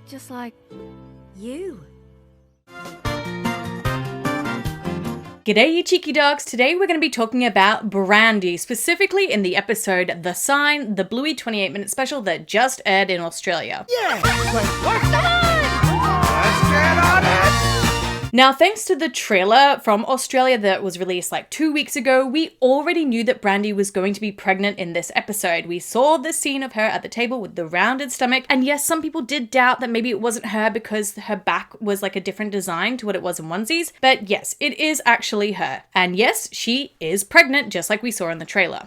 Just like you. G'day you cheeky dogs, today we're going to be talking about Brandy, specifically in the episode The Sign, the Bluey 28-minute special that just aired in Australia. Yeah! What's the line? Let's get on it! Now, thanks to the trailer from Australia that was released like 2 weeks ago, we already knew that Brandy was going to be pregnant in this episode. We saw the scene of her at the table with the rounded stomach, and yes, some people did doubt that maybe it wasn't her because her back was like a different design to what it was in onesies, but yes, it is actually her. And yes, she is pregnant, just like we saw in the trailer.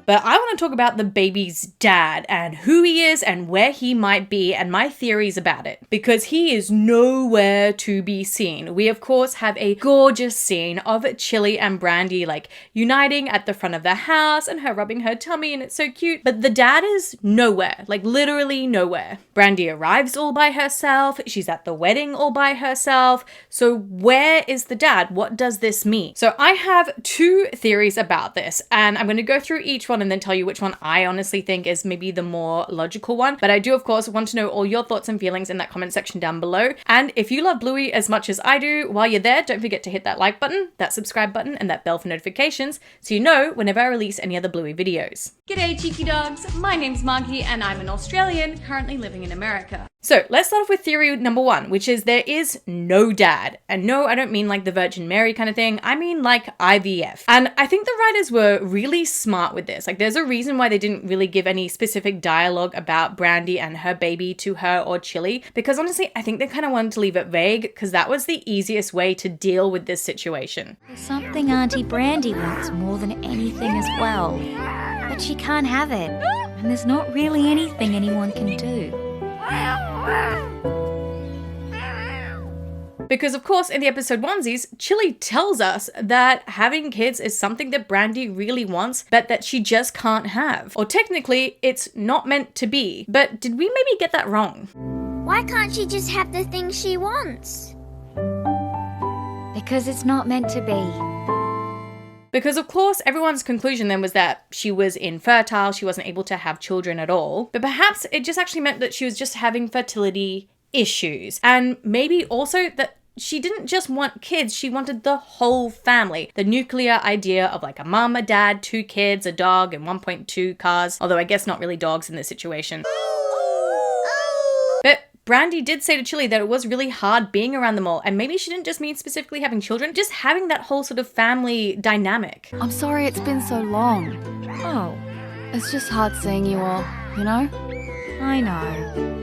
But I want to talk about the baby's dad and who he is and where he might be and my theories about it, because he is nowhere to be seen. We of course have a gorgeous scene of Chili and Brandy like uniting at the front of the house and her rubbing her tummy, and it's so cute, but the dad is nowhere, like literally nowhere. Brandy arrives all by herself, she's at the wedding all by herself, so where is the dad? What does this mean? So I have two theories about this, and I'm going to go through each one and then tell you which one I honestly think is maybe the more logical one. But I do of course want to know all your thoughts and feelings in that comment section down below. And if you love Bluey as much as I do, while you're there, don't forget to hit that like button, that subscribe button, and that bell for notifications so you know whenever I release any other Bluey videos. G'day cheeky dogs, my name's Margie and I'm an Australian currently living in America. So let's start off with theory number one, which is there is no dad. And no, I don't mean like the Virgin Mary kind of thing. I mean like IVF. And I think the writers were really smart with this. Like there's a reason why they didn't really give any specific dialogue about Brandy and her baby to her or Chili. Because honestly, I think they kind of wanted to leave it vague because that was the easiest way to deal with this situation. There's something Auntie Brandy wants more than anything as well. But she can't have it. And there's not really anything anyone can do. Because of course in the episode onesies, Chili tells us that having kids is something that Brandy really wants, but that she just can't have. Or technically, it's not meant to be. But did we maybe get that wrong? Why can't she just have the things she wants? Because it's not meant to be. Because of course everyone's conclusion then was that she was infertile, she wasn't able to have children at all, but perhaps it just actually meant that she was just having fertility issues. And maybe also that she didn't just want kids, she wanted the whole family. The nuclear idea of like a mum, a dad, 2 kids, a dog, and 1.2 cars, although I guess not really dogs in this situation. But Brandy did say to Chili that it was really hard being around them all, and maybe she didn't just mean specifically having children, just having that whole sort of family dynamic. I'm sorry it's been so long. Oh, It's just hard seeing you all, you know? I know.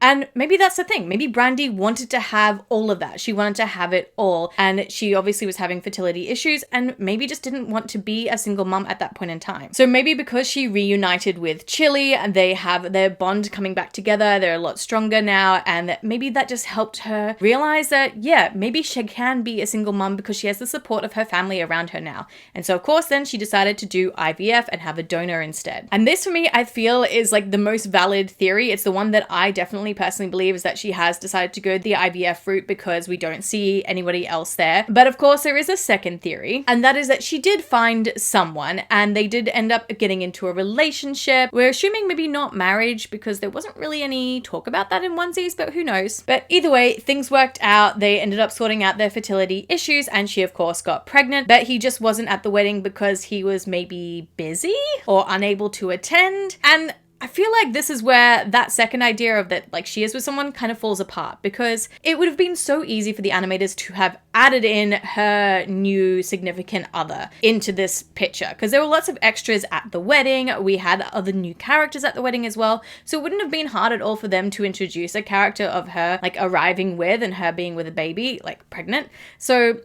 And maybe that's the thing. Maybe Brandy wanted to have all of that. She wanted to have it all. And she obviously was having fertility issues and maybe just didn't want to be a single mum at that point in time. So maybe because she reunited with Chili and they have their bond coming back together, they're a lot stronger now. And maybe that just helped her realize that, yeah, maybe she can be a single mum because she has the support of her family around her now. And so of course then she decided to do IVF and have a donor instead. And this for me, I feel is like the most valid theory. It's the one that I definitely personally believe is that she has decided to go the IVF route because we don't see anybody else there. But of course there is a second theory, and that is that she did find someone and they did end up getting into a relationship. We're assuming maybe not marriage because there wasn't really any talk about that in onesies, but who knows. But either way, things worked out. They ended up sorting out their fertility issues and she of course got pregnant, but he just wasn't at the wedding because he was maybe busy or unable to attend. And I feel like this is where that second idea of that like she is with someone kind of falls apart, because it would have been so easy for the animators to have added in her new significant other into this picture, because there were lots of extras at the wedding. We had other new characters at the wedding as well, so it wouldn't have been hard at all for them to introduce a character of her like arriving with and her being with a baby, like pregnant. So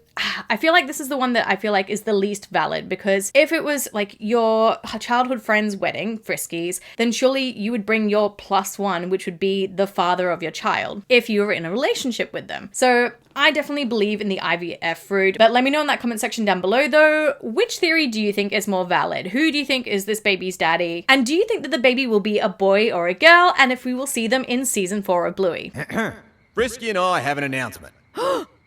I feel like this is the one that I feel like is the least valid, because if it was like your childhood friend's wedding, Friskies, then surely you would bring your +1, which would be the father of your child, if you were in a relationship with them. So I definitely believe in the IVF route, but let me know in that comment section down below though, which theory do you think is more valid? Who do you think is this baby's daddy? And do you think that the baby will be a boy or a girl? And if we will see them in season 4 of Bluey? Frisky and I have an announcement.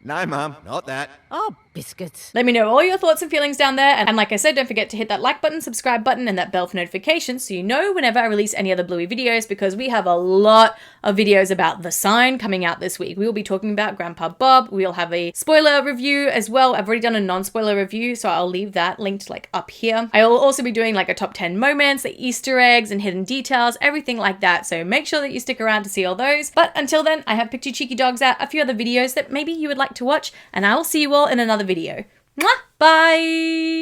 No, Mum, not that. Oh, Biscuits. Let me know all your thoughts and feelings down there. And like I said, don't forget to hit that like button, subscribe button, and that bell for notifications so you know whenever I release any other Bluey videos, because we have a lot of videos about the sign coming out this week. We will be talking about Grandpa Bob. We'll have a spoiler review as well. I've already done a non-spoiler review, so I'll leave that linked like up here. I will also be doing like a top 10 moments, the Easter eggs and hidden details, everything like that. So make sure that you stick around to see all those. But until then, I have picked you cheeky dogs out a few other videos that maybe you would like to watch, and I will see you all in another video. Mwah! Bye!